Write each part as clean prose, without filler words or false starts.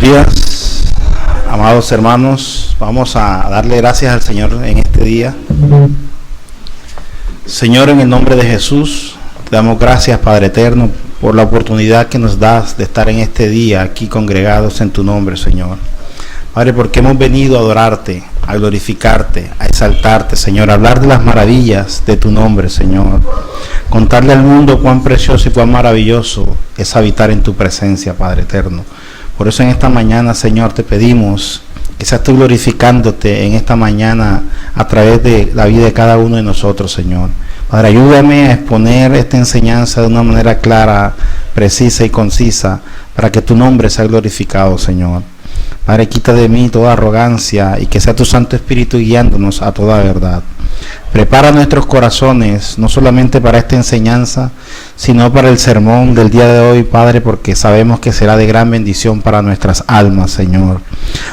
días, amados hermanos. Vamos a darle gracias al Señor en este día. Señor, en el nombre de Jesús, te damos gracias, Padre eterno, por la oportunidad que nos das de estar en este día aquí congregados en tu nombre, Señor. Padre, porque hemos venido a adorarte, a glorificarte, a exaltarte, Señor, a hablar de las maravillas de tu nombre, Señor. Contarle al mundo cuán precioso y cuán maravilloso es habitar en tu presencia, Padre eterno. Por eso en esta mañana, Señor, te pedimos que seas tú glorificándote en esta mañana a través de la vida de cada uno de nosotros, Señor. Padre, ayúdame a exponer esta enseñanza de una manera clara, precisa y concisa, para que tu nombre sea glorificado, Señor. Padre, quita de mí toda arrogancia y que sea tu Santo Espíritu guiándonos a toda verdad. Prepara nuestros corazones, no solamente para esta enseñanza, sino para el sermón del día de hoy, Padre, porque sabemos que será de gran bendición para nuestras almas, Señor.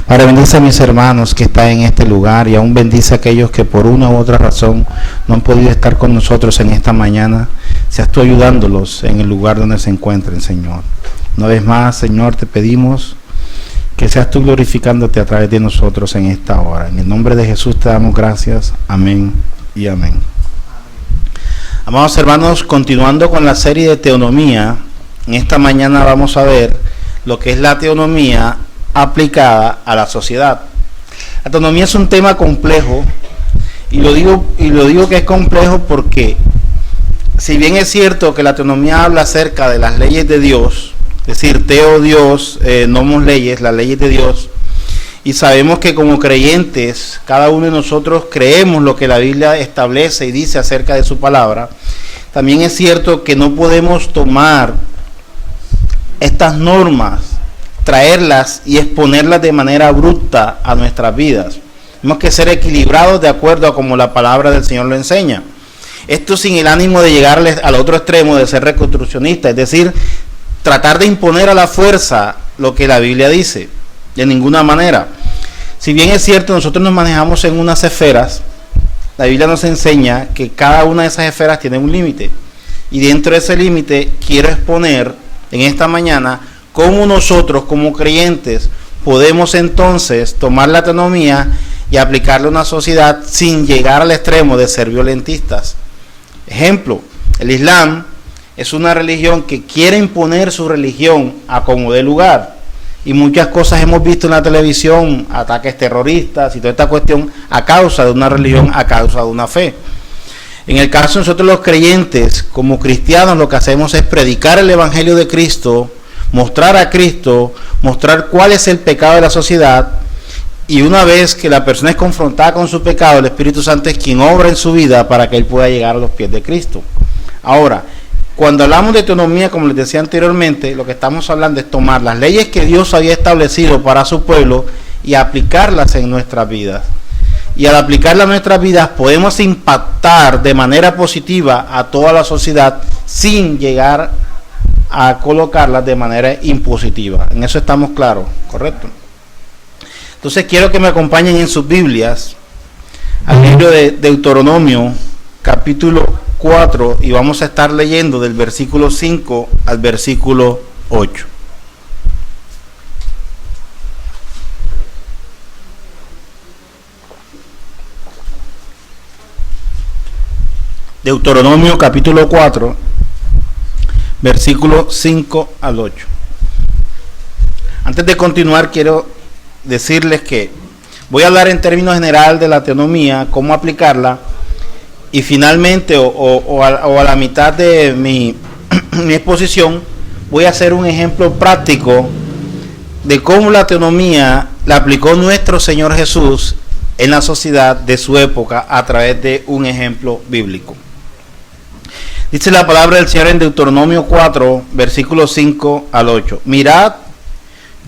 Padre, bendice a mis hermanos que están en este lugar y aún bendice a aquellos que por una u otra razón no han podido estar con nosotros en esta mañana. Seas tú ayudándolos en el lugar donde se encuentren, Señor. Una vez más, Señor, te pedimos que seas tú glorificándote a través de nosotros en esta hora. En el nombre de Jesús te damos gracias. Amén y amén. Amados hermanos, continuando con la serie de teonomía, en esta mañana vamos a ver lo que es la teonomía aplicada a la sociedad. La teonomía es un tema complejo y lo digo que es complejo porque si bien es cierto que la teonomía habla acerca de las leyes de Dios, es decir, teo Dios, nomos leyes, las leyes de Dios, y sabemos que como creyentes, cada uno de nosotros creemos lo que la Biblia establece y dice acerca de su palabra. También es cierto que no podemos tomar estas normas, traerlas y exponerlas de manera abrupta a nuestras vidas. Tenemos que ser equilibrados de acuerdo a como la palabra del Señor lo enseña. Esto sin el ánimo de llegarles al otro extremo de ser reconstruccionista, es decir, tratar de imponer a la fuerza lo que la Biblia dice, de ninguna manera. Si bien es cierto, nosotros nos manejamos en unas esferas, la Biblia nos enseña que cada una de esas esferas tiene un límite. Y dentro de ese límite quiero exponer en esta mañana cómo nosotros como creyentes podemos entonces tomar la teonomía y aplicarla a una sociedad sin llegar al extremo de ser violentistas. Ejemplo, el Islam es una religión que quiere imponer su religión a como dé lugar. Y muchas cosas hemos visto en la televisión, ataques terroristas y toda esta cuestión a causa de una religión, a causa de una fe. En el caso de nosotros los creyentes, como cristianos, lo que hacemos es predicar el Evangelio de Cristo, mostrar a Cristo, mostrar cuál es el pecado de la sociedad. Y una vez que la persona es confrontada con su pecado, el Espíritu Santo es quien obra en su vida para que él pueda llegar a los pies de Cristo. Ahora, cuando hablamos de teonomía, como les decía anteriormente, lo que estamos hablando es tomar las leyes que Dios había establecido para su pueblo y aplicarlas en nuestras vidas. Y al aplicarlas en nuestras vidas podemos impactar de manera positiva a toda la sociedad sin llegar a colocarlas de manera impositiva. En eso estamos claros, ¿correcto? Entonces quiero que me acompañen en sus Biblias al libro de Deuteronomio, capítulo 4, y vamos a estar leyendo del versículo 5 al versículo 8. Deuteronomio capítulo 4, versículo 5 al 8. Antes de continuar, quiero decirles que voy a hablar en términos general de la teonomía, cómo aplicarla. Y finalmente, o a la mitad de mi exposición, voy a hacer un ejemplo práctico de cómo la teonomía la aplicó nuestro Señor Jesús en la sociedad de su época a través de un ejemplo bíblico. Dice la palabra del Señor en Deuteronomio 4, versículos 5 al 8. Mirad,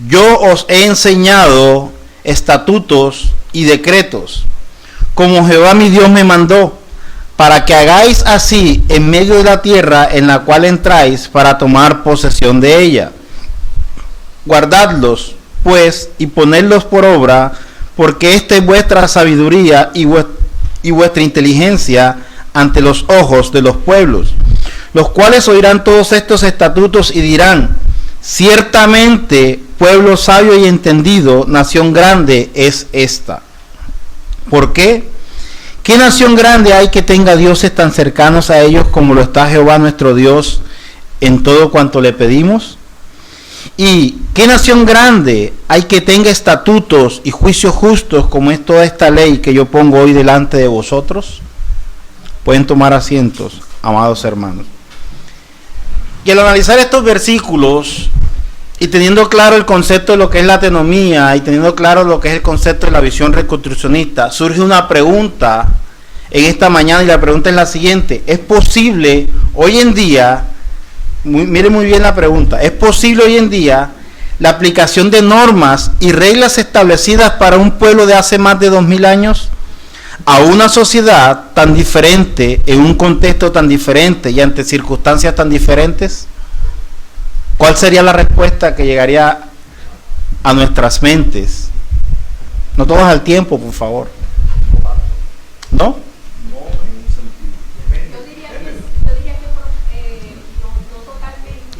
yo os he enseñado estatutos y decretos, como Jehová mi Dios me mandó, para que hagáis así en medio de la tierra en la cual entráis para tomar posesión de ella. Guardadlos, pues, y ponedlos por obra, porque esta es vuestra sabiduría y vuestra inteligencia ante los ojos de los pueblos, los cuales oirán todos estos estatutos y dirán: Ciertamente, pueblo sabio y entendido, nación grande es esta. ¿Por qué? ¿Qué nación grande hay que tenga dioses tan cercanos a ellos como lo está Jehová nuestro Dios en todo cuanto le pedimos? ¿Y qué nación grande hay que tenga estatutos y juicios justos como es toda esta ley que yo pongo hoy delante de vosotros? Pueden tomar asientos, amados hermanos. Y al analizar estos versículos y teniendo claro el concepto de lo que es la teonomía y teniendo claro lo que es el concepto de la visión reconstruccionista, surge una pregunta en esta mañana, y la pregunta es la siguiente: ¿es posible hoy en día, mire muy bien la pregunta, ¿es posible hoy en día la aplicación de normas y reglas establecidas para un pueblo de hace más de 2000 años a una sociedad tan diferente, en un contexto tan diferente y ante circunstancias tan diferentes? ¿Cuál sería la respuesta que llegaría a nuestras mentes? No todos al tiempo, por favor. ¿No? Yo diría que no totalmente.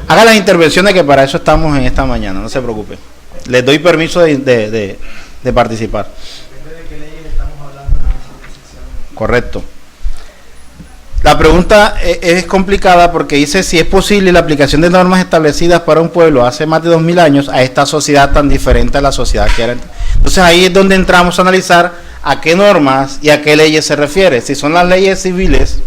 Haga las intervenciones, que para eso estamos en esta mañana, no se preocupe. Les doy permiso de participar. Depende de qué leyes estamos hablando. Correcto. La pregunta es complicada porque dice si es posible la aplicación de normas establecidas para un pueblo hace más de 2000 años a esta sociedad tan diferente a la sociedad que era. Entonces ahí es donde entramos a analizar a qué normas y a qué leyes se refiere. Si son las leyes civiles,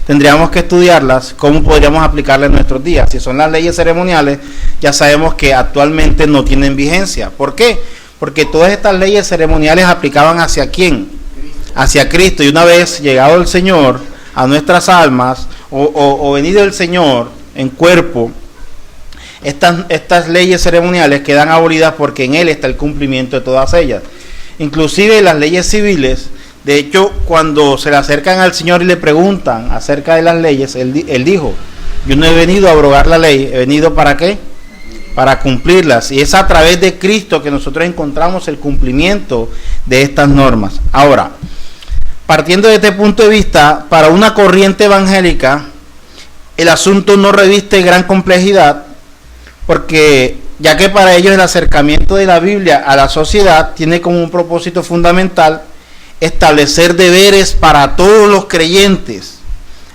tendríamos que estudiarlas, cómo podríamos aplicarlas en nuestros días. Si son las leyes ceremoniales, ya sabemos que actualmente no tienen vigencia. ¿Por qué? Porque todas estas leyes ceremoniales aplicaban ¿hacia quién? Hacia Cristo. Y una vez llegado el Señor a nuestras almas, o venido el Señor en cuerpo, estas leyes ceremoniales quedan abolidas porque en Él está el cumplimiento de todas ellas. Inclusive las leyes civiles, de hecho, cuando se le acercan al Señor y le preguntan acerca de las leyes, Él dijo: yo no he venido a abrogar la ley, he venido ¿para qué? Para cumplirlas. Y es a través de Cristo que nosotros encontramos el cumplimiento de estas normas. Ahora, partiendo de este punto de vista, para una corriente evangélica, el asunto no reviste gran complejidad, porque ya que para ellos el acercamiento de la Biblia a la sociedad tiene como un propósito fundamental establecer deberes para todos los creyentes,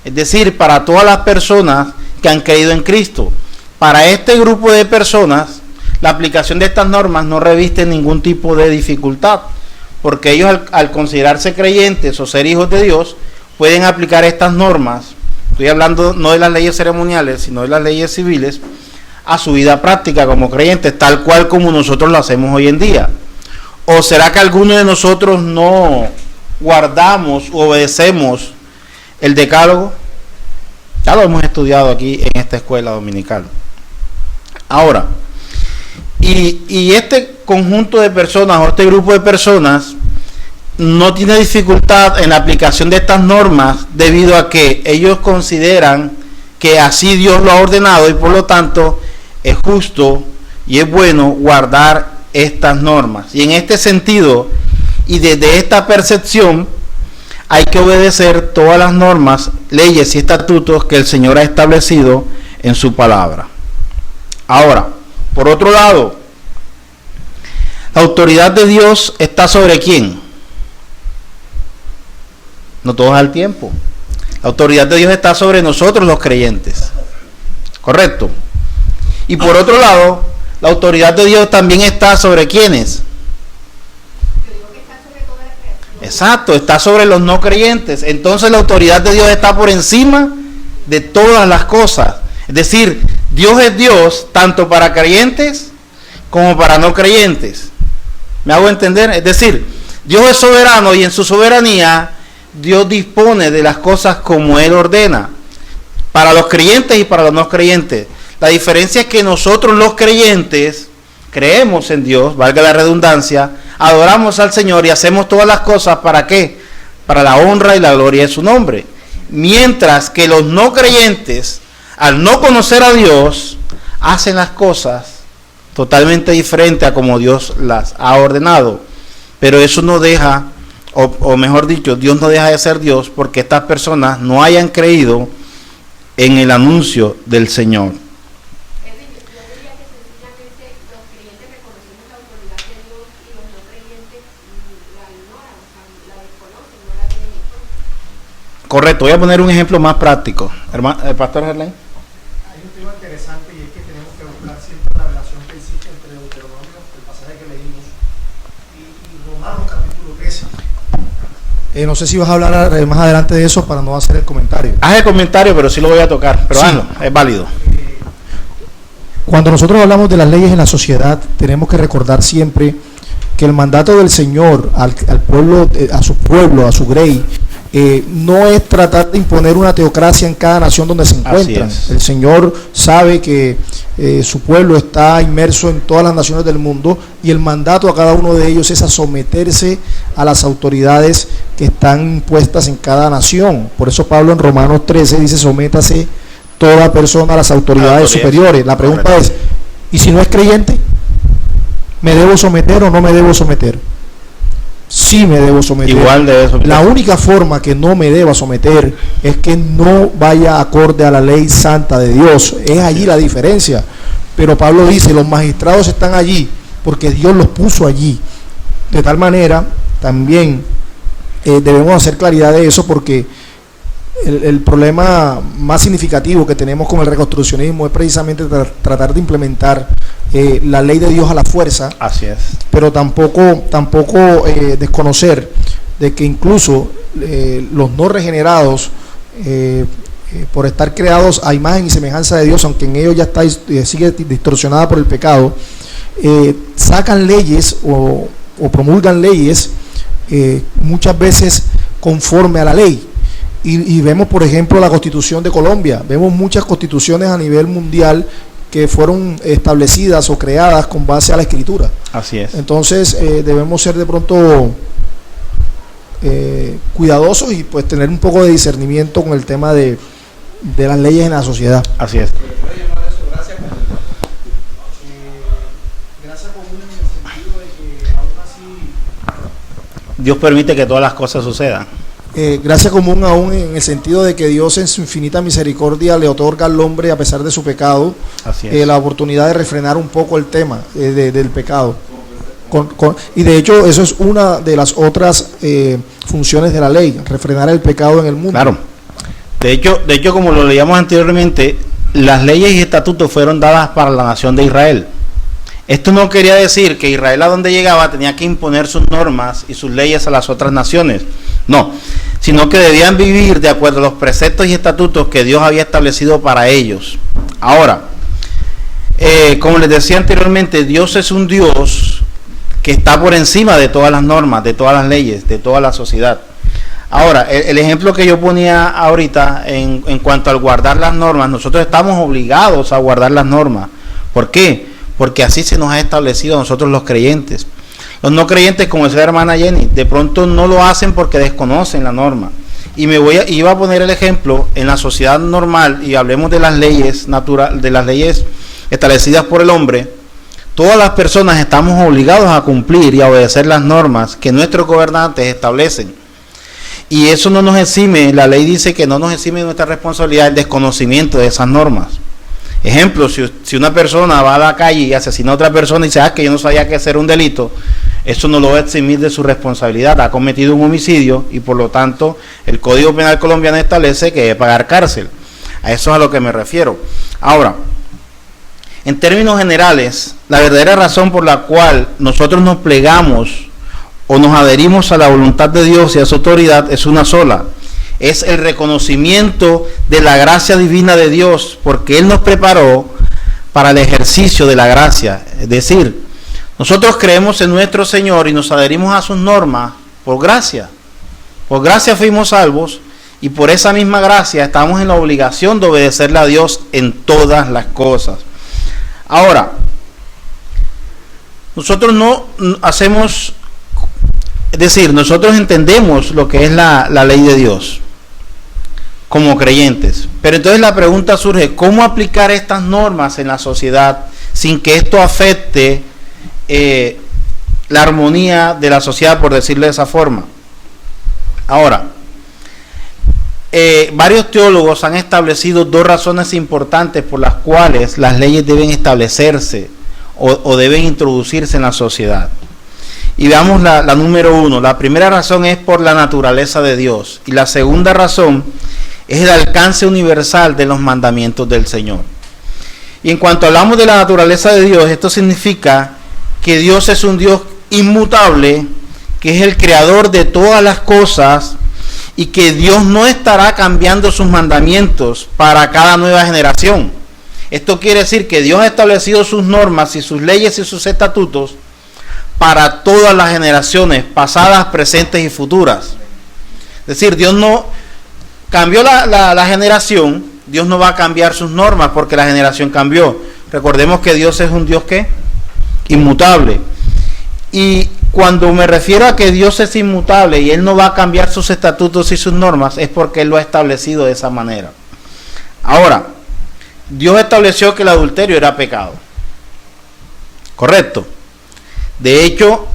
es decir, para todas las personas que han creído en Cristo. Para este grupo de personas, la aplicación de estas normas no reviste ningún tipo de dificultad, porque ellos al considerarse creyentes o ser hijos de Dios, pueden aplicar estas normas, estoy hablando no de las leyes ceremoniales, sino de las leyes civiles, a su vida práctica como creyentes, tal cual como nosotros lo hacemos hoy en día. ¿O será que alguno de nosotros no guardamos u obedecemos el decálogo? Ya lo hemos estudiado aquí en esta escuela dominical. Ahora, y este conjunto de personas o este grupo de personas no tiene dificultad en la aplicación de estas normas debido a que ellos consideran que así Dios lo ha ordenado y por lo tanto es justo y es bueno guardar estas normas. Y en este sentido y desde esta percepción hay que obedecer todas las normas, leyes y estatutos que el Señor ha establecido en su palabra. Ahora, por otro lado, la autoridad de Dios está sobre ¿quién? No todos al tiempo. La autoridad de Dios está sobre nosotros los creyentes. ¿Correcto? Y por otro lado, la autoridad de Dios también está sobre ¿quiénes? Yo digo que está sobre toda la creación. Exacto, está sobre los no creyentes. Entonces la autoridad de Dios está por encima de todas las cosas. Es decir, Dios es Dios tanto para creyentes como para no creyentes. ¿Me hago entender? Es decir, Dios es soberano y en su soberanía Dios dispone de las cosas como Él ordena, para los creyentes y para los no creyentes. La diferencia es que nosotros los creyentes creemos en Dios, valga la redundancia, adoramos al Señor y hacemos todas las cosas ¿para qué? Para la honra y la gloria de su nombre. Mientras que los no creyentes, al no conocer a Dios, hacen las cosas totalmente diferentes a como Dios las ha ordenado. Pero eso no deja, o mejor dicho, Dios no deja de ser Dios porque estas personas no hayan creído en el anuncio del Señor. Es decir, yo diría que sencillamente los creyentes reconocemos la autoridad de Dios y los no creyentes la ignoran, o sea, la desconocen, no la tienen en cuenta. Correcto, voy a poner un ejemplo más práctico. Pastor Gerlain. Hay un tema interesante y es que tenemos que buscar siempre la relación que existe entre Deuteronomio, el pasaje que leímos, y Romanos capítulo 13. No sé si vas a hablar más adelante de eso para no hacer el comentario. Haz el comentario, pero sí lo voy a tocar. Pero Sí. es válido. Cuando nosotros hablamos de las leyes en la sociedad, tenemos que recordar siempre que el mandato del Señor al pueblo, a su pueblo, a su grey, no es tratar de imponer una teocracia en cada nación donde se encuentran. Así es. El Señor sabe que su pueblo está inmerso en todas las naciones del mundo y el mandato a cada uno de ellos es a someterse a las autoridades que están impuestas en cada nación. Por eso Pablo en Romanos 13 dice: sométase toda persona a las autoridades superiores. La pregunta es: ¿y si no es creyente? ¿Me debo someter o no me debo someter? Sí me debo someter. Igual debe someter. La única forma que no me deba someter es que no vaya acorde a la ley santa de Dios. Es allí la diferencia. Pero Pablo dice: los magistrados están allí porque Dios los puso allí. De tal manera, también debemos hacer claridad de eso, porque el problema más significativo que tenemos con el reconstruccionismo es precisamente tratar de implementar la ley de Dios a la fuerza. Así es. Pero tampoco desconocer de que incluso los no regenerados, por estar creados a imagen y semejanza de Dios, aunque en ellos ya está sigue distorsionada por el pecado, sacan leyes o promulgan leyes muchas veces conforme a la ley. Y vemos, por ejemplo, la Constitución de Colombia. Vemos muchas constituciones a nivel mundial que fueron establecidas o creadas con base a la Escritura. Así es. Entonces debemos ser de pronto cuidadosos y pues tener un poco de discernimiento con el tema de las leyes en la sociedad. Así es. Gracia común en el sentido de que aún así Dios permite que todas las cosas sucedan. gracia común aún en el sentido de que Dios en su infinita misericordia le otorga al hombre, a pesar de su pecado, Así es. la oportunidad de refrenar un poco el tema del pecado. Y de hecho eso es una de las otras funciones de la ley, refrenar el pecado en el mundo. Claro. De hecho, como lo leíamos anteriormente, las leyes y estatutos fueron dadas para la nación de Israel. Esto no quería decir que Israel, a donde llegaba, tenía que imponer sus normas y sus leyes a las otras naciones. No, sino que debían vivir de acuerdo a los preceptos y estatutos que Dios había establecido para ellos. Ahora, como les decía anteriormente, Dios es un Dios que está por encima de todas las normas, de todas las leyes, de toda la sociedad. Ahora, el ejemplo que yo ponía ahorita en cuanto al guardar las normas, nosotros estamos obligados a guardar las normas. ¿Por qué? Porque así se nos ha establecido a nosotros los creyentes. Los no creyentes, como decía la hermana Jenny, de pronto no lo hacen porque desconocen la norma. Y iba a poner el ejemplo en la sociedad normal, y hablemos de las leyes de las leyes establecidas por el hombre. Todas las personas estamos obligados a cumplir y a obedecer las normas que nuestros gobernantes establecen. Y eso no nos exime, la ley dice que no nos exime de nuestra responsabilidad el desconocimiento de esas normas. Ejemplo, si una persona va a la calle y asesina a otra persona y dice: que yo no sabía que ese era un delito, eso no lo va a eximir de su responsabilidad. Ha cometido un homicidio y por lo tanto el Código Penal colombiano establece que debe pagar cárcel. A eso es a lo que me refiero. Ahora, en términos generales, la verdadera razón por la cual nosotros nos plegamos o nos adherimos a la voluntad de Dios y a su autoridad es una sola: es el reconocimiento de la gracia divina de Dios, porque Él nos preparó para el ejercicio de la gracia. Es decir, nosotros creemos en nuestro Señor y nos adherimos a sus normas por gracia. Por gracia fuimos salvos, y por esa misma gracia estamos en la obligación de obedecerle a Dios en todas las cosas. Ahora, nosotros no hacemos, es decir, nosotros entendemos lo que es la ley de Dios como creyentes, pero entonces la pregunta surge: ¿cómo aplicar estas normas en la sociedad sin que esto afecte la armonía de la sociedad, por decirlo de esa forma? Ahora, varios teólogos han establecido dos razones importantes por las cuales las leyes deben establecerse o deben introducirse en la sociedad. Y veamos la número uno. La primera razón es por la naturaleza de Dios. Y la segunda razón es el alcance universal de los mandamientos del Señor. Y en cuanto hablamos de la naturaleza de Dios, esto significa que Dios es un Dios inmutable, que es el creador de todas las cosas, y que Dios no estará cambiando sus mandamientos para cada nueva generación. Esto quiere decir que Dios ha establecido sus normas y sus leyes y sus estatutos para todas las generaciones, pasadas, presentes y futuras. Es decir, Dios no cambió la generación, Dios no va a cambiar sus normas porque la generación cambió. Recordemos que Dios es un Dios ¿qué? Inmutable. Y cuando me refiero a que Dios es inmutable y Él no va a cambiar sus estatutos y sus normas, es porque Él lo ha establecido de esa manera. Ahora, Dios estableció que el adulterio era pecado. ¿Correcto? De hecho,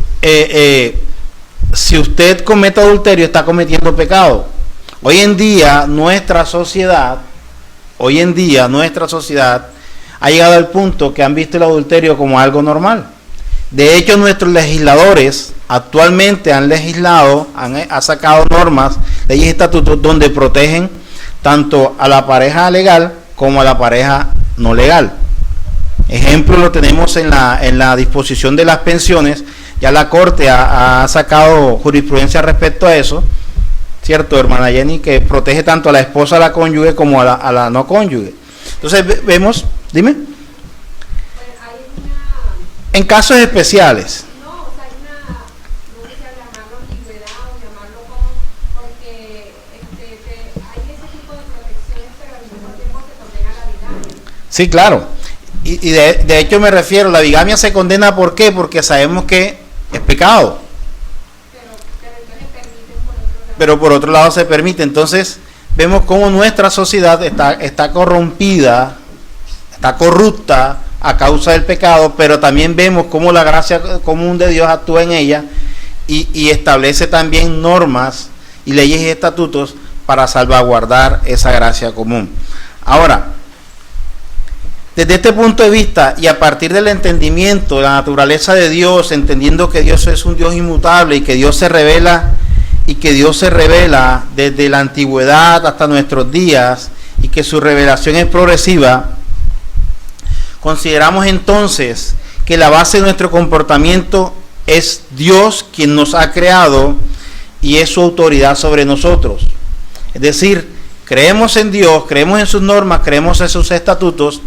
si usted comete adulterio, está cometiendo pecado. Hoy en día, nuestra sociedad ha llegado al punto que han visto el adulterio como algo normal. De hecho, nuestros legisladores actualmente han legislado, han sacado normas, leyes y estatutos donde protegen tanto a la pareja legal como a la pareja no legal. Ejemplo lo tenemos en la disposición de las pensiones. Ya la Corte ha sacado jurisprudencia respecto a eso, ¿cierto, hermana Jenny? Que protege tanto a la esposa, a la cónyuge, como a la no cónyuge. Entonces vemos, dime. En casos especiales. No, o sea, no sé si llamarlo ambigüedad o llamarlo como, porque hay ese tipo de protecciones, pero al mismo tiempo se condena la bigamia. Sí, claro. Y de hecho me refiero, la bigamia se condena, ¿por qué? Porque sabemos que es pecado. Pero entonces permiten por otro lado. Pero por otro lado se permite. Entonces vemos cómo nuestra sociedad está corrompida, está corrupta a causa del pecado, pero también vemos cómo la gracia común de Dios actúa en ella y establece también normas y leyes y estatutos para salvaguardar esa gracia común. Ahora, desde este punto de vista y a partir del entendimiento de la naturaleza de Dios, entendiendo que Dios es un Dios inmutable y que Dios se revela desde la antigüedad hasta nuestros días y que su revelación es progresiva, consideramos entonces que la base de nuestro comportamiento es Dios quien nos ha creado y es su autoridad sobre nosotros. Es decir, creemos en Dios, creemos en sus normas, creemos en sus estatutos,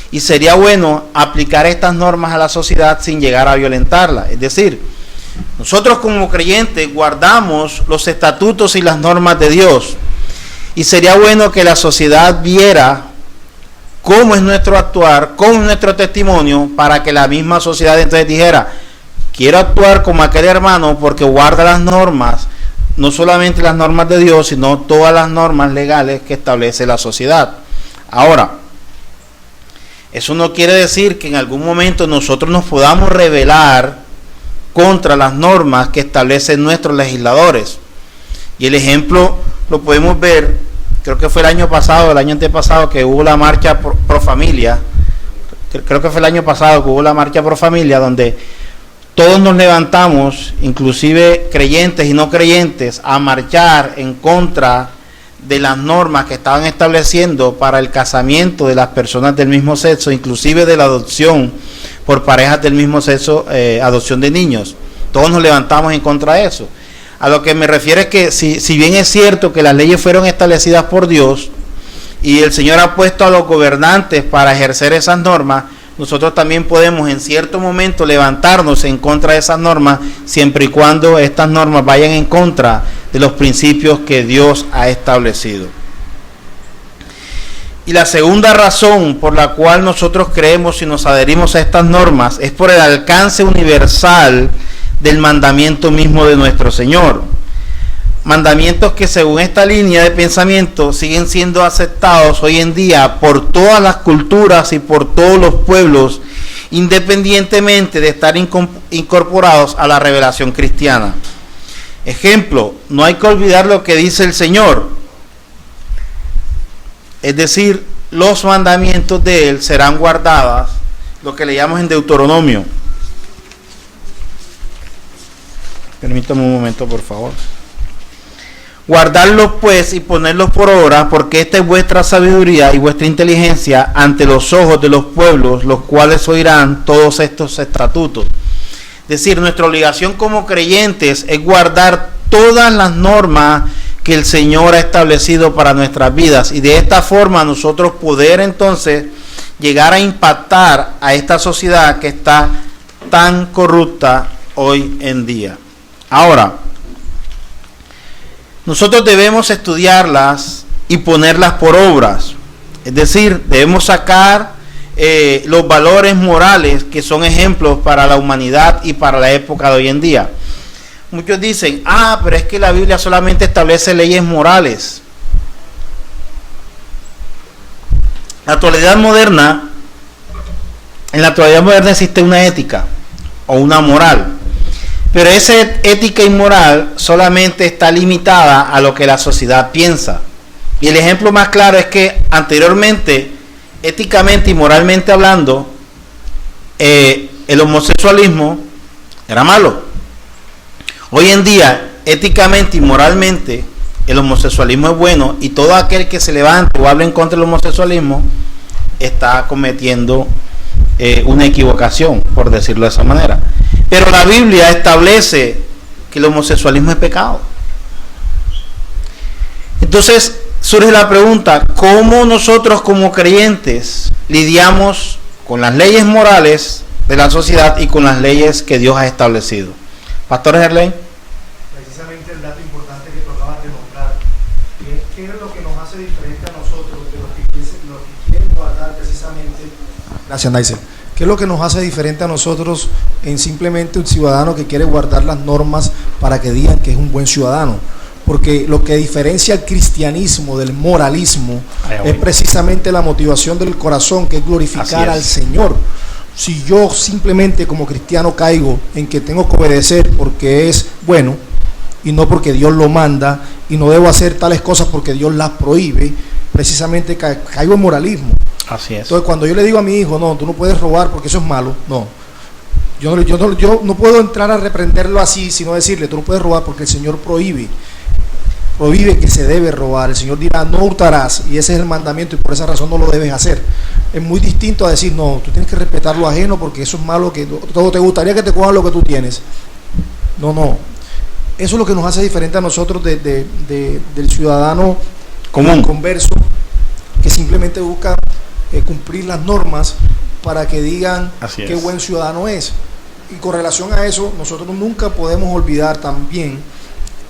y sería bueno aplicar estas normas a la sociedad sin llegar a violentarla. Es decir, nosotros como creyentes guardamos los estatutos y las normas de Dios, y sería bueno que la sociedad viera cómo es nuestro actuar, cómo es nuestro testimonio, para que la misma sociedad entonces dijera: quiero actuar como aquel hermano porque guarda las normas, no solamente las normas de Dios, sino todas las normas legales que establece la sociedad. Ahora, eso no quiere decir que en algún momento nosotros nos podamos rebelar contra las normas que establecen nuestros legisladores. Y el ejemplo lo podemos ver, creo que fue el año pasado, el año antepasado, que hubo la marcha pro familia. Creo que fue el año pasado que hubo la marcha pro familia, donde todos nos levantamos, inclusive creyentes y no creyentes, a marchar en contra de las normas que estaban estableciendo para el casamiento de las personas del mismo sexo, inclusive de la adopción por parejas del mismo sexo, adopción de niños. Todos nos levantamos en contra de eso. A lo que me refiero es que si bien es cierto que las leyes fueron establecidas por Dios y el Señor ha puesto a los gobernantes para ejercer esas normas, nosotros también podemos en cierto momento levantarnos en contra de esas normas, siempre y cuando estas normas vayan en contra de los principios que Dios ha establecido. Y la segunda razón por la cual nosotros creemos y nos adherimos a estas normas es por el alcance universal del mandamiento mismo de nuestro Señor. Mandamientos que, según esta línea de pensamiento, siguen siendo aceptados hoy en día por todas las culturas y por todos los pueblos, independientemente de estar incorporados a la revelación cristiana. Ejemplo, no hay que olvidar lo que dice el Señor: es decir, los mandamientos de Él serán guardadas, lo que le llamamos en Deuteronomio. Permítame un momento, por favor. Guardarlos pues y ponerlos por obra, porque esta es vuestra sabiduría y vuestra inteligencia ante los ojos de los pueblos, los cuales oirán todos estos estatutos. Es decir, nuestra obligación como creyentes es guardar todas las normas que el Señor ha establecido para nuestras vidas, y de esta forma nosotros poder entonces llegar a impactar a esta sociedad que está tan corrupta hoy en día. Ahora, nosotros debemos estudiarlas y ponerlas por obras, es decir, debemos sacar los valores morales que son ejemplos para la humanidad y para la época de hoy en día. Muchos dicen, pero es que la Biblia solamente establece leyes morales. En la actualidad moderna existe una ética o una moral, pero esa ética y moral solamente está limitada a lo que la sociedad piensa. Y el ejemplo más claro es que anteriormente, éticamente y moralmente hablando, el homosexualismo era malo. Hoy en día, éticamente y moralmente, el homosexualismo es bueno, y todo aquel que se levante o hable en contra del homosexualismo está cometiendo una equivocación, por decirlo de esa manera. Pero la Biblia establece que el homosexualismo es pecado. Entonces surge la pregunta, ¿cómo nosotros como creyentes lidiamos con las leyes morales de la sociedad y con las leyes que Dios ha establecido? Pastor Gerlain. Precisamente el dato importante que tú acabas de nombrar, ¿qué es lo que nos hace diferente a nosotros de los que quieren guardar precisamente? Gracias, Naise. ¿Qué es lo que nos hace diferente a nosotros en simplemente un ciudadano que quiere guardar las normas para que digan que es un buen ciudadano? Porque lo que diferencia el cristianismo del moralismo es precisamente la motivación del corazón, que es glorificar al Señor. Si yo simplemente como cristiano caigo en que tengo que obedecer porque es bueno y no porque Dios lo manda, y no debo hacer tales cosas porque Dios las prohíbe, precisamente caigo en moralismo. Así es. Entonces, cuando yo le digo a mi hijo, no, tú no puedes robar porque eso es malo, no. Yo no puedo entrar a reprenderlo así, sino decirle, tú no puedes robar porque el Señor prohíbe que se debe robar. El Señor dirá, no hurtarás, y ese es el mandamiento, y por esa razón no lo debes hacer. Es muy distinto a decir, no, tú tienes que respetar lo ajeno porque eso es malo, que todo te gustaría que te cojan lo que tú tienes. No. Eso es lo que nos hace diferente a nosotros del ciudadano común, converso, que simplemente busca cumplir las normas para que digan qué buen ciudadano es. Y con relación a eso, nosotros nunca podemos olvidar también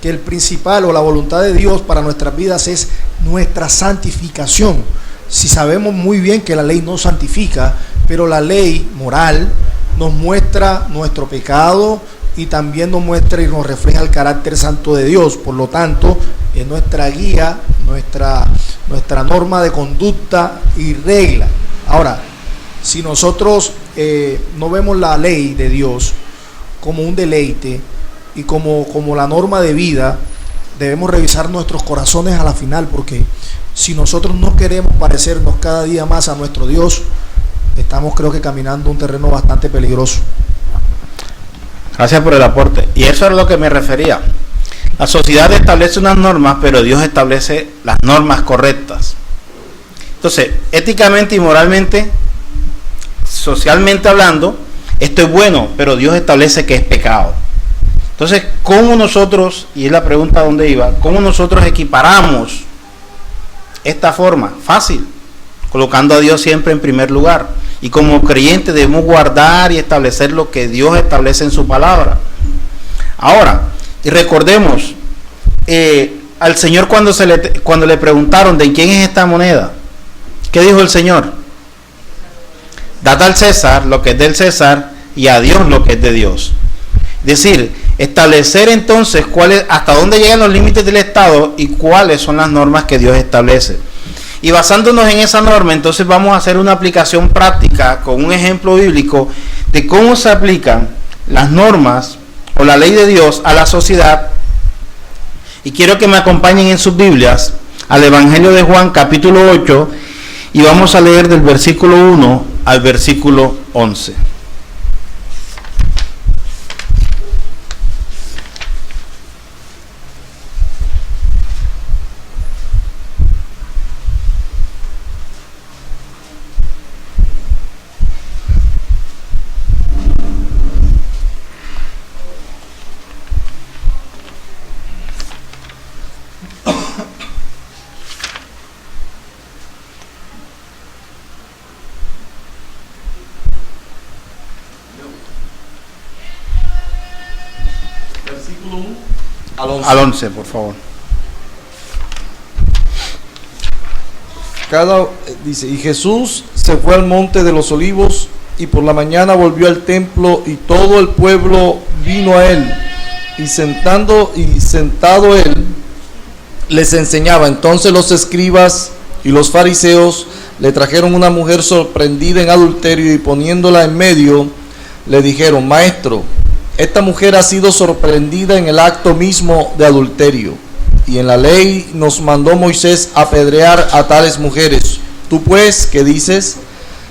que el principal o la voluntad de Dios para nuestras vidas es nuestra santificación. Si sabemos muy bien que la ley no santifica, pero la ley moral nos muestra nuestro pecado y también nos muestra y nos refleja el carácter santo de Dios. Por lo tanto, es nuestra guía, nuestra norma de conducta y regla. Ahora, si nosotros no vemos la ley de Dios como un deleite y como la norma de vida, debemos revisar nuestros corazones a la final, porque si nosotros no queremos parecernos cada día más a nuestro Dios, estamos, creo que, caminando un terreno bastante peligroso. Gracias por el aporte. Y eso es a lo que me refería. La sociedad establece unas normas, pero Dios establece las normas correctas. Entonces, éticamente y moralmente, socialmente hablando, esto es bueno, pero Dios establece que es pecado. Entonces, ¿cómo nosotros, y es la pregunta a dónde iba, cómo nosotros equiparamos esta forma? Fácil, colocando a Dios siempre en primer lugar. Y como creyentes debemos guardar y establecer lo que Dios establece en su palabra. Ahora, y recordemos, al Señor cuando le preguntaron de quién es esta moneda, ¿qué dijo el Señor? Dad al César lo que es del César y a Dios lo que es de Dios. Es decir, establecer entonces hasta dónde llegan los límites del Estado y cuáles son las normas que Dios establece. Y basándonos en esa norma, entonces vamos a hacer una aplicación práctica con un ejemplo bíblico de cómo se aplican las normas o la ley de Dios a la sociedad. Y quiero que me acompañen en sus Biblias al Evangelio de Juan, capítulo 8, y vamos a leer del versículo 1 al versículo 11. Al 11, por favor. Dice, y Jesús se fue al monte de los olivos, y por la mañana volvió al templo, y todo el pueblo vino a él, y sentado él les enseñaba. Entonces los escribas y los fariseos le trajeron una mujer sorprendida en adulterio, y poniéndola en medio le dijeron: Maestro, esta mujer ha sido sorprendida en el acto mismo de adulterio, y en la ley nos mandó Moisés apedrear a tales mujeres. Tú pues, ¿qué dices?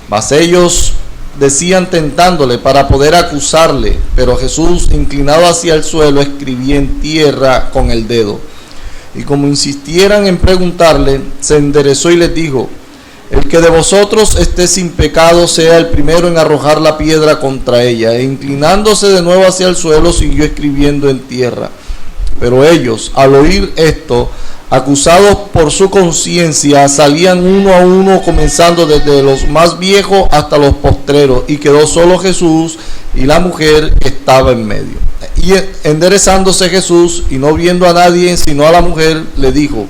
Mas ellos decían tentándole para poder acusarle, pero Jesús, inclinado hacia el suelo, escribía en tierra con el dedo. Y como insistieran en preguntarle, se enderezó y les dijo: el que de vosotros esté sin pecado sea el primero en arrojar la piedra contra ella. E inclinándose de nuevo hacia el suelo, siguió escribiendo en tierra. Pero ellos, al oír esto, acusados por su conciencia, salían uno a uno, comenzando desde los más viejos hasta los postreros, y quedó solo Jesús y la mujer que estaba en medio. Y enderezándose Jesús, y no viendo a nadie sino a la mujer, le dijo: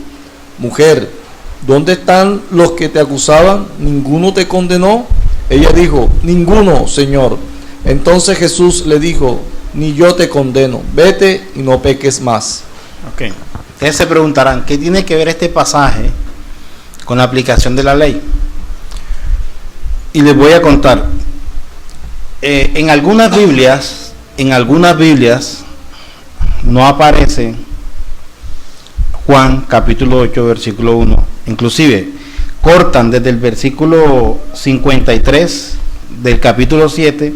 Mujer, ¿dónde están los que te acusaban? ¿Ninguno te condenó? Ella dijo: Ninguno, Señor. Entonces Jesús le dijo: Ni yo te condeno, vete y no peques más. Ok. Ustedes se preguntarán, ¿qué tiene que ver este pasaje con la aplicación de la ley? Y les voy a contar. En algunas Biblias no aparece Juan capítulo 8 versículo 1. Inclusive cortan desde el versículo 53 del capítulo 7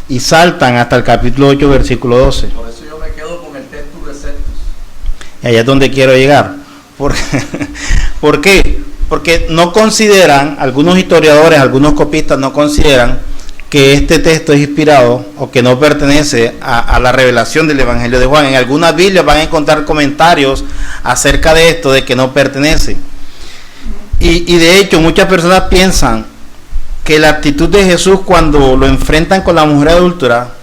y saltan hasta el capítulo 8 versículo 12. Por eso yo me quedo con el texto receptus. Y allá es donde quiero llegar. ¿Por qué? Porque no consideran, algunos historiadores, algunos copistas no consideran que este texto es inspirado o que no pertenece a la revelación del Evangelio de Juan. En algunas Biblias van a encontrar comentarios acerca de esto, de que no pertenece. Y de hecho muchas personas piensan que la actitud de Jesús cuando lo enfrentan con la mujer adúltera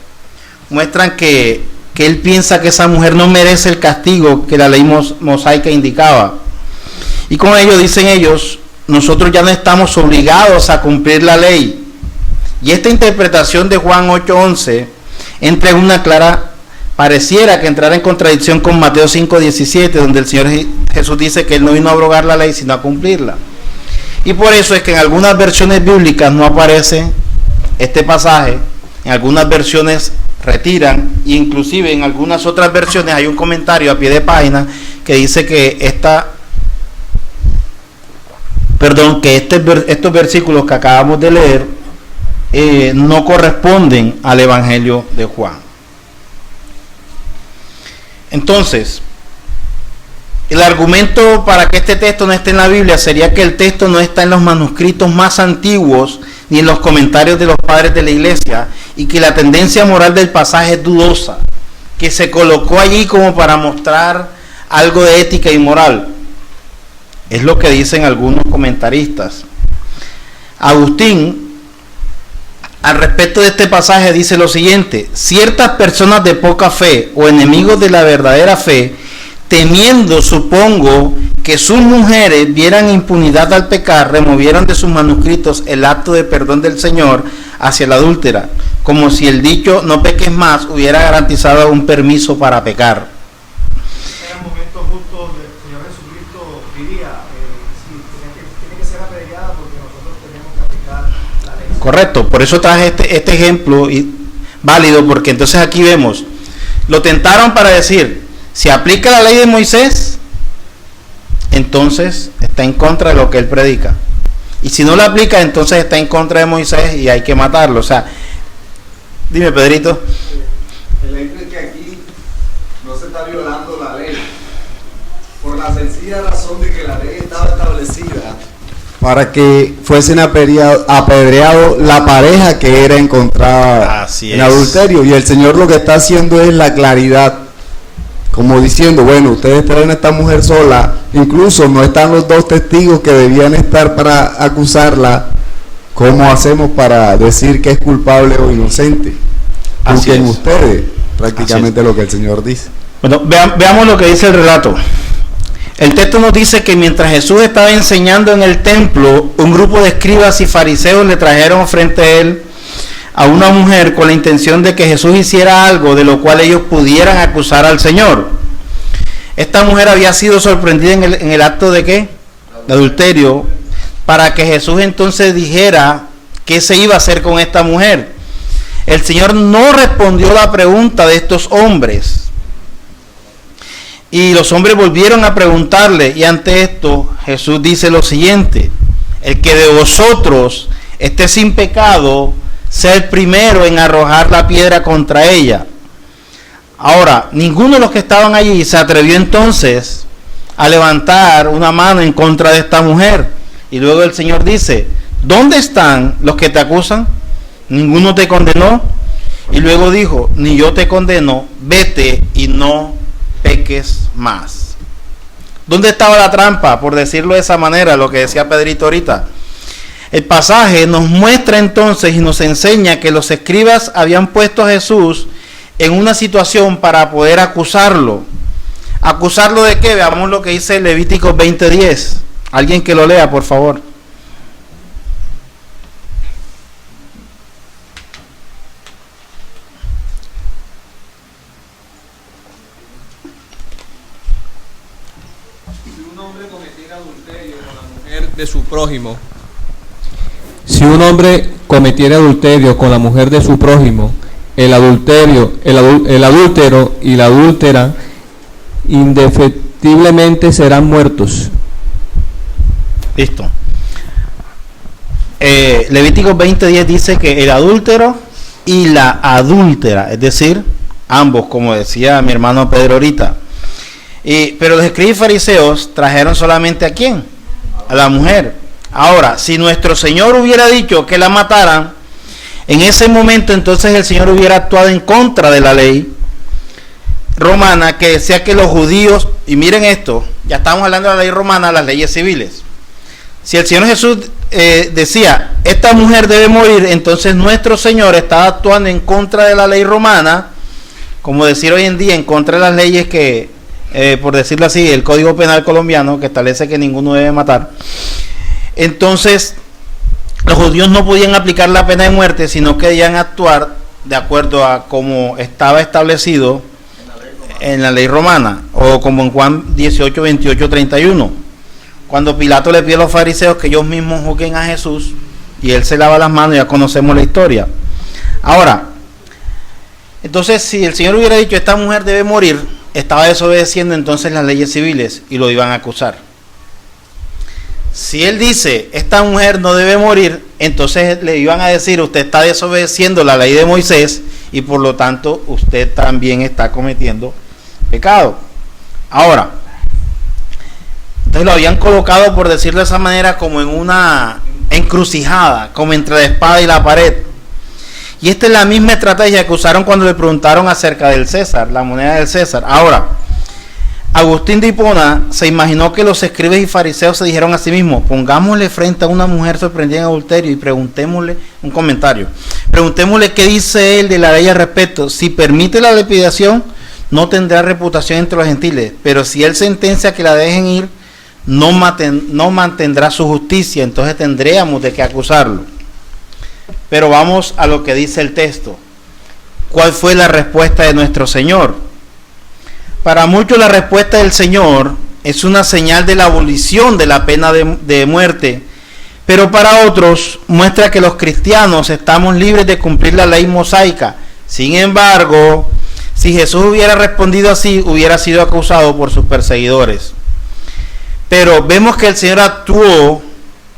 muestran que él piensa que esa mujer no merece el castigo que la ley mosaica indicaba. Y con ello dicen ellos, nosotros ya no estamos obligados a cumplir la ley. Y esta interpretación de Juan 8:11 entra en una clara, pareciera que entrara en contradicción con Mateo 5:17, donde el Señor Jesús dice que Él no vino a abrogar la ley, sino a cumplirla. Y por eso es que en algunas versiones bíblicas no aparece este pasaje, en algunas versiones retiran, e inclusive en algunas otras versiones hay un comentario a pie de página que dice que estos versículos que acabamos de leer no corresponden al Evangelio de Juan. Entonces, el argumento para que este texto no esté en la Biblia sería que el texto no está en los manuscritos más antiguos ni en los comentarios de los padres de la iglesia, y que la tendencia moral del pasaje es dudosa, que se colocó allí como para mostrar algo de ética y moral. Es lo que dicen algunos comentaristas. Agustín, al respecto de este pasaje, dice lo siguiente: ciertas personas de poca fe o enemigos de la verdadera fe, temiendo, supongo, que sus mujeres dieran impunidad al pecar, removieron de sus manuscritos el acto de perdón del Señor hacia la adúltera, como si el dicho "no peques más" hubiera garantizado un permiso para pecar. Era el momento justo donde el Señor Jesucristo diría, sí, tiene que ser apedreada porque nosotros tenemos que aplicar la ley. Correcto, por eso traje este ejemplo válido, porque entonces aquí vemos, lo tentaron para decir, si aplica la ley de Moisés, entonces está en contra de lo que él predica. Y si no lo aplica, entonces está en contra de Moisés y hay que matarlo. O sea, dime, Pedrito. El hecho es que aquí no se está violando la ley, por la sencilla razón de que la ley estaba establecida para que fuesen apedreado la pareja que era encontrada en adulterio. Y el Señor lo que está haciendo es la claridad, como diciendo, bueno, ustedes traen a esta mujer sola, incluso no están los dos testigos que debían estar para acusarla. ¿Cómo hacemos para decir que es culpable o inocente? Busquen ustedes prácticamente lo que el Señor dice. Bueno, veamos lo que dice el relato. El texto nos dice que mientras Jesús estaba enseñando en el templo, un grupo de escribas y fariseos le trajeron frente a él a una mujer con la intención de que Jesús hiciera algo de lo cual ellos pudieran acusar al Señor. Esta mujer había sido sorprendida en el acto de ¿qué? De adulterio, para que Jesús entonces dijera qué se iba a hacer con esta mujer. El Señor no respondió la pregunta de estos hombres. Y los hombres volvieron a preguntarle, y ante esto Jesús dice lo siguiente: el que de vosotros esté sin pecado, sea el primero en arrojar la piedra contra ella. Ahora, ninguno de los que estaban allí se atrevió entonces a levantar una mano en contra de esta mujer. Y luego el Señor dice: ¿dónde están los que te acusan? ¿Ninguno te condenó? Y luego dijo: ni yo te condeno, vete y no peques más. ¿Dónde estaba la trampa? Por decirlo de esa manera, lo que decía Pedrito ahorita. El pasaje nos muestra entonces y nos enseña que los escribas habían puesto a Jesús en una situación para poder acusarlo. ¿Acusarlo de qué? Veamos lo que dice Levítico 20:10. Alguien que lo lea, por favor. De su prójimo. Si un hombre cometiera adulterio con la mujer de su prójimo, el adúltero y la adúltera indefectiblemente serán muertos. Listo. Levítico 20:10 dice que el adúltero y la adúltera, es decir, ambos, como decía mi hermano Pedro ahorita. Pero los escribas y fariseos trajeron solamente ¿a quién? A la mujer. Ahora, si nuestro Señor hubiera dicho que la mataran, en ese momento entonces el Señor hubiera actuado en contra de la ley romana que decía que los judíos, y miren esto, ya estamos hablando de la ley romana, las leyes civiles. Si el Señor Jesús decía, esta mujer debe morir, entonces nuestro Señor estaba actuando en contra de la ley romana, como decir hoy en día, en contra de las leyes que por decirlo así, el Código Penal colombiano, que establece que ninguno debe matar. Entonces, los judíos no podían aplicar la pena de muerte, sino que debían actuar de acuerdo a como estaba establecido en la ley romana, o como en Juan 18, 28, 31. Cuando Pilato le pide a los fariseos que ellos mismos juzguen a Jesús, y él se lava las manos, ya conocemos la historia. Ahora, entonces, si el Señor hubiera dicho, esta mujer debe morir, estaba desobedeciendo entonces las leyes civiles y lo iban a acusar. Si él dice, esta mujer no debe morir, entonces le iban a decir, usted está desobedeciendo la ley de Moisés y por lo tanto usted también está cometiendo pecado. Ahora, entonces lo habían colocado, por decirlo de esa manera, como en una encrucijada, como entre la espada y la pared. Y esta es la misma estrategia que usaron cuando le preguntaron acerca del César, la moneda del César. Ahora, Agustín de Hipona se imaginó que los escribas y fariseos se dijeron a sí mismos, pongámosle frente a una mujer sorprendida en adulterio y preguntémosle un comentario. Preguntémosle qué dice él de la ley al respecto. Si permite la lapidación, no tendrá reputación entre los gentiles, pero si él sentencia que la dejen ir, no mantendrá su justicia, entonces tendríamos de qué acusarlo. Pero vamos a lo que dice el texto. ¿Cuál fue la respuesta de nuestro Señor? Para muchos la respuesta del Señor es una señal de la abolición de la pena de muerte, pero para otros muestra que los cristianos estamos libres de cumplir la ley mosaica. Sin embargo, si Jesús hubiera respondido así, hubiera sido acusado por sus perseguidores. Pero vemos que el Señor actuó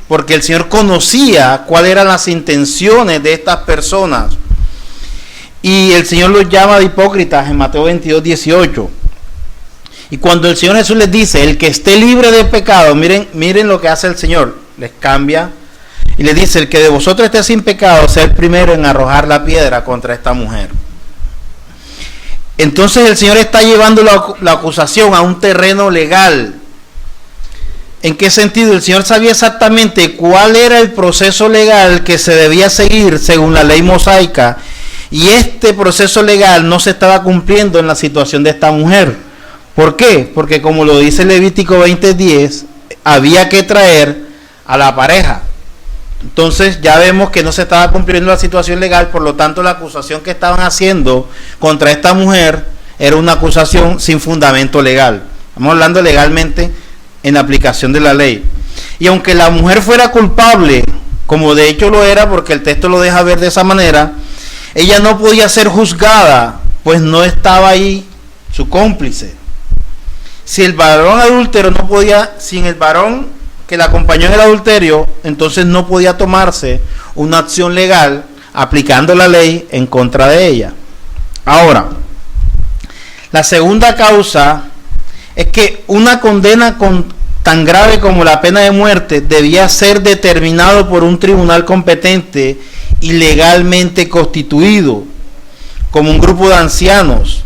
porque el Señor conocía cuáles eran las intenciones de estas personas. Y el Señor los llama de hipócritas en Mateo 22, 18. Y cuando el Señor Jesús les dice, el que esté libre de pecado, miren lo que hace el Señor. Les cambia y les dice, el que de vosotros esté sin pecado, sea el primero en arrojar la piedra contra esta mujer. Entonces el Señor está llevando la acusación a un terreno legal. ¿En qué sentido? El Señor sabía exactamente cuál era el proceso legal que se debía seguir según la ley mosaica, y este proceso legal no se estaba cumpliendo en la situación de esta mujer. ¿Por qué? Porque como lo dice Levítico 20:10, había que traer a la pareja. Entonces ya vemos que no se estaba cumpliendo la situación legal, por lo tanto la acusación que estaban haciendo contra esta mujer era una acusación sin fundamento legal. Estamos hablando legalmente en la aplicación de la ley. Y aunque la mujer fuera culpable, como de hecho lo era, porque el texto lo deja ver de esa manera, ella no podía ser juzgada, pues no estaba ahí su cómplice. Si el varón adúltero no podía, sin el varón que la acompañó en el adulterio, entonces no podía tomarse una acción legal aplicando la ley en contra de ella. Ahora, la segunda causa es que una condena tan grave como la pena de muerte debía ser determinado por un tribunal competente y legalmente constituido, como un grupo de ancianos,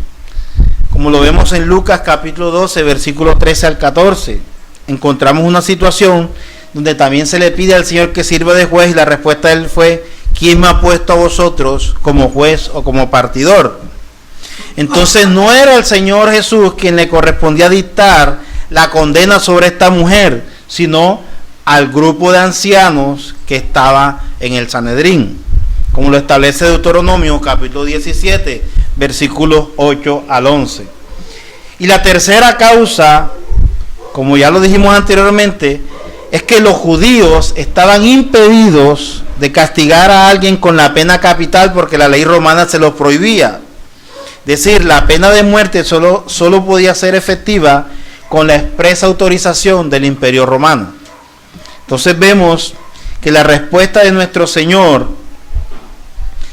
como lo vemos en Lucas capítulo 12, versículos 13 al 14. Encontramos una situación donde también se le pide al Señor que sirva de juez, y la respuesta de él fue: ¿quién me ha puesto a vosotros como juez o como partidor? Entonces no era el Señor Jesús quien le correspondía dictar la condena sobre esta mujer, sino al grupo de ancianos que estaba en el Sanedrín, como lo establece Deuteronomio capítulo 17, versículos 8 al 11. Y la tercera causa, como ya lo dijimos anteriormente, es que los judíos estaban impedidos de castigar a alguien con la pena capital porque la ley romana se los prohibía. Es decir, la pena de muerte solo podía ser efectiva con la expresa autorización del Imperio Romano. Entonces vemos que la respuesta de nuestro Señor,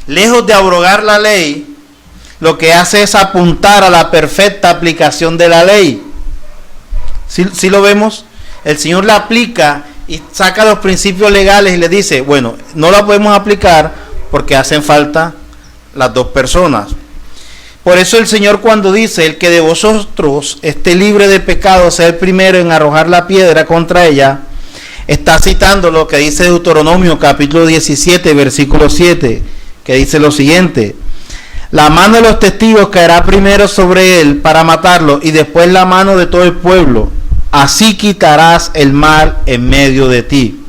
lejos de abrogar la ley, lo que hace es apuntar a la perfecta aplicación de la ley. ¿Sí lo vemos? El Señor la aplica y saca los principios legales y le dice, bueno, no la podemos aplicar porque hacen falta las dos personas. Por eso el Señor, cuando dice, el que de vosotros esté libre de pecado, sea el primero en arrojar la piedra contra ella, está citando lo que dice Deuteronomio capítulo 17, versículo 7, que dice lo siguiente: la mano de los testigos caerá primero sobre él para matarlo, y después la mano de todo el pueblo. Así quitarás el mal en medio de ti.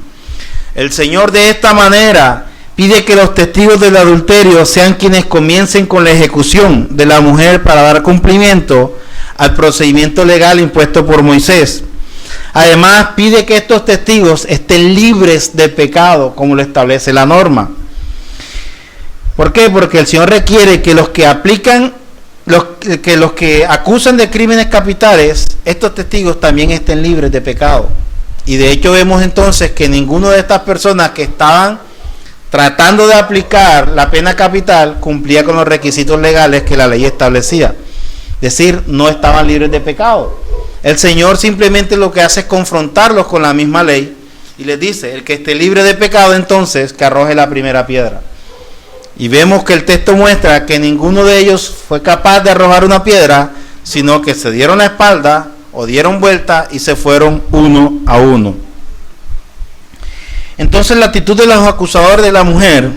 El Señor de esta manera pide que los testigos del adulterio sean quienes comiencen con la ejecución de la mujer para dar cumplimiento al procedimiento legal impuesto por Moisés. Además, pide que estos testigos estén libres de pecado, como lo establece la norma. ¿Por qué? Porque el Señor requiere que los que acusan de crímenes capitales, estos testigos también estén libres de pecado. Y de hecho vemos entonces que ninguno de estas personas que estaban tratando de aplicar la pena capital cumplía con los requisitos legales que la ley establecía. Es decir, no estaban libres de pecado. El Señor simplemente lo que hace es confrontarlos con la misma ley y les dice: el que esté libre de pecado, entonces que arroje la primera piedra. Y vemos que el texto muestra que ninguno de ellos fue capaz de arrojar una piedra, sino que se dieron la espalda o dieron vuelta y se fueron uno a uno. Entonces la actitud de los acusadores de la mujer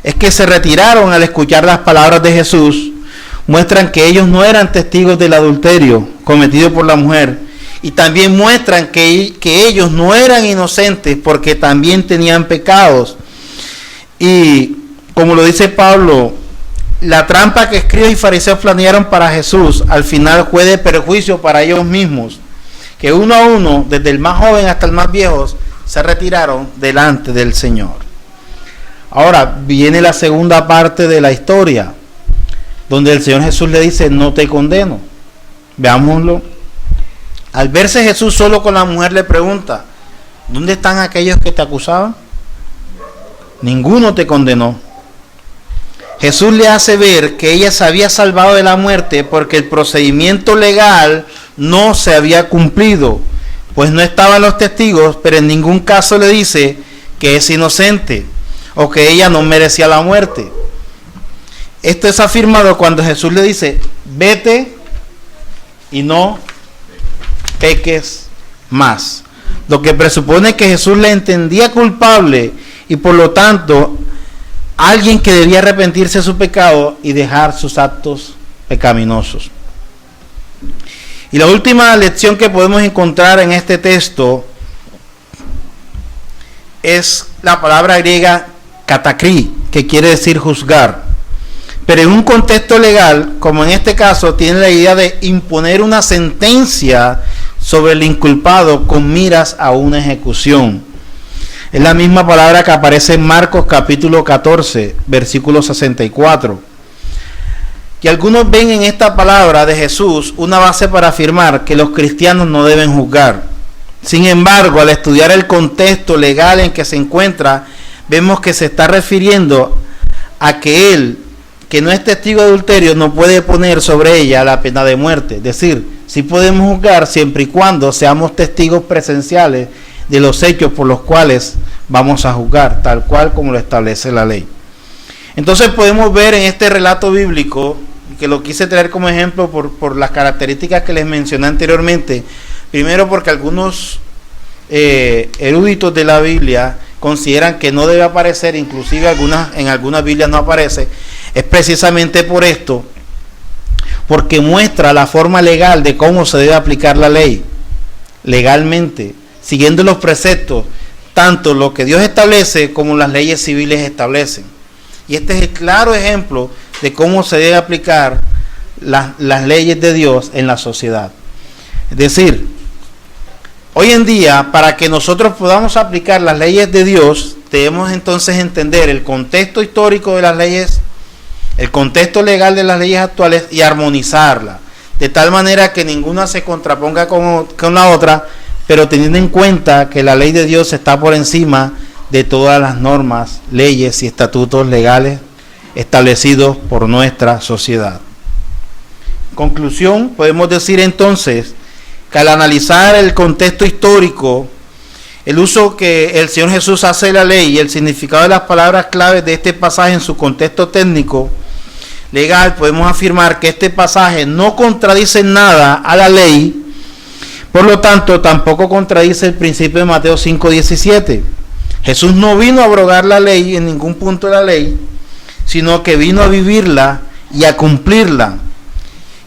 es que se retiraron al escuchar las palabras de Jesús. Muestran que ellos no eran testigos del adulterio cometido por la mujer, y también muestran que ellos no eran inocentes porque también tenían pecados. Y como lo dice Pablo, la trampa que escribas y fariseos planearon para Jesús al final fue de perjuicio para ellos mismos, que uno a uno, desde el más joven hasta el más viejo, se retiraron delante del Señor. Ahora viene la segunda parte de la historia, donde el Señor Jesús le dice: no te condeno. Veámoslo Al verse Jesús solo con la mujer, le pregunta: ¿dónde están aquellos que te acusaban? Ninguno te condenó. Jesús le hace ver que ella se había salvado de la muerte porque el procedimiento legal no se había cumplido, pues no estaban los testigos, pero en ningún caso le dice que es inocente o que ella no merecía la muerte. Esto es afirmado cuando Jesús le dice: vete y no peques más. Lo que presupone que Jesús la entendía culpable y por lo tanto alguien que debía arrepentirse de su pecado y dejar sus actos pecaminosos. Y la última lección que podemos encontrar en este texto es la palabra griega katakri, que quiere decir juzgar. Pero en un contexto legal, como en este caso, tiene la idea de imponer una sentencia sobre el inculpado con miras a una ejecución. Es la misma palabra que aparece en Marcos capítulo 14, versículo 64. Y algunos ven en esta palabra de Jesús una base para afirmar que los cristianos no deben juzgar. Sin embargo, al estudiar el contexto legal en que se encuentra, vemos que se está refiriendo a que él, que no es testigo de adulterio, no puede poner sobre ella la pena de muerte. Es decir, sí podemos juzgar siempre y cuando seamos testigos presenciales de los hechos por los cuales vamos a juzgar, tal cual como lo establece la ley. Entonces podemos ver en este relato bíblico, que lo quise traer como ejemplo por las características que les mencioné anteriormente. Primero, porque algunos eruditos de la Biblia consideran que no debe aparecer, inclusive en algunas Biblias no aparece. Es precisamente por esto, porque muestra la forma legal de cómo se debe aplicar la ley legalmente, siguiendo los preceptos, tanto lo que Dios establece como las leyes civiles establecen. Y este es el claro ejemplo de cómo se debe aplicar las leyes de Dios en la sociedad. Es decir, hoy en día, para que nosotros podamos aplicar las leyes de Dios, debemos entonces entender el contexto histórico de las leyes, el contexto legal de las leyes actuales y armonizarlas, de tal manera que ninguna se contraponga con la otra, pero teniendo en cuenta que la ley de Dios está por encima de todas las normas, leyes y estatutos legales establecidos por nuestra sociedad. En conclusión, podemos decir entonces que al analizar el contexto histórico, el uso que el Señor Jesús hace de la ley y el significado de las palabras claves de este pasaje en su contexto técnico legal, podemos afirmar que este pasaje no contradice nada a la ley. Por lo tanto, tampoco contradice el principio de Mateo 5:17. Jesús no vino a abrogar la ley en ningún punto de la ley, sino que vino a vivirla y a cumplirla.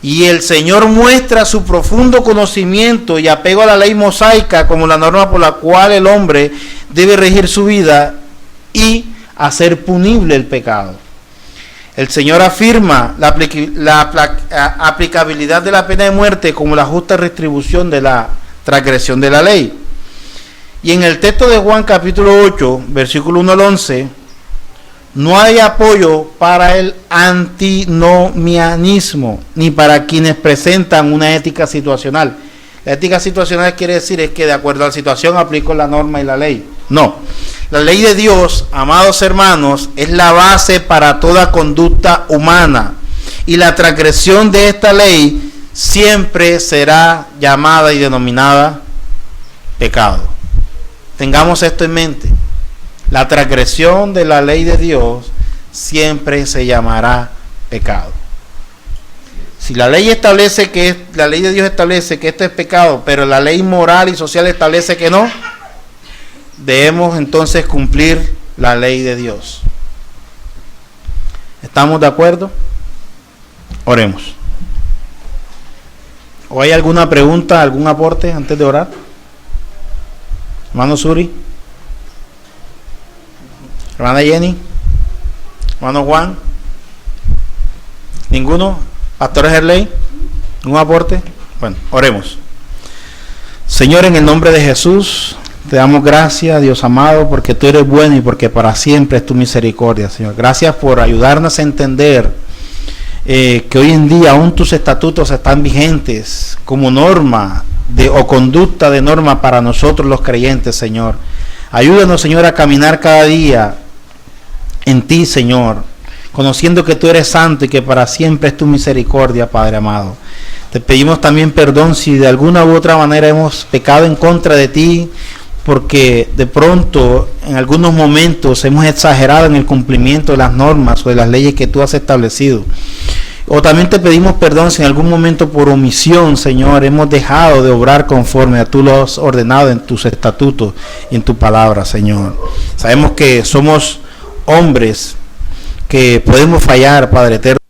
Y el Señor muestra su profundo conocimiento y apego a la ley mosaica como la norma por la cual el hombre debe regir su vida y hacer punible el pecado. El Señor afirma la aplicabilidad de la pena de muerte como la justa retribución de la transgresión de la ley. Y en el texto de Juan capítulo 8, versículo 1 al 11, no hay apoyo para el antinomianismo, ni para quienes presentan una ética situacional. La ética situacional quiere decir es que de acuerdo a la situación aplico la norma y la ley. No, la ley de Dios, amados hermanos, es la base para toda conducta humana. Y la transgresión de esta ley siempre será llamada y denominada pecado. Tengamos esto en mente. La transgresión de la ley de Dios siempre se llamará pecado. Si la ley establece la ley de Dios establece que esto es pecado, pero la ley moral y social establece que no, debemos entonces cumplir la ley de Dios. ¿Estamos de acuerdo? Oremos. ¿O hay alguna pregunta, algún aporte antes de orar? Hermano Suri, hermana Jenny, hermano Juan, ninguno, pastor Gerley, ¿un aporte? Bueno, oremos. Señor, en el nombre de Jesús, te damos gracias, Dios amado, porque tú eres bueno y porque para siempre es tu misericordia, Señor. Gracias por ayudarnos a entender que hoy en día aún tus estatutos están vigentes como norma o conducta de norma para nosotros los creyentes, Señor. Ayúdanos, Señor, a caminar cada día en ti, Señor, conociendo que tú eres santo y que para siempre es tu misericordia, Padre amado. Te pedimos también perdón si de alguna u otra manera hemos pecado en contra de ti, porque de pronto en algunos momentos hemos exagerado en el cumplimiento de las normas o de las leyes que tú has establecido. O también te pedimos perdón si en algún momento por omisión, Señor, hemos dejado de obrar conforme a tú lo has ordenado en tus estatutos y en tu palabra, Señor. Sabemos que somos hombres que podemos fallar, Padre eterno.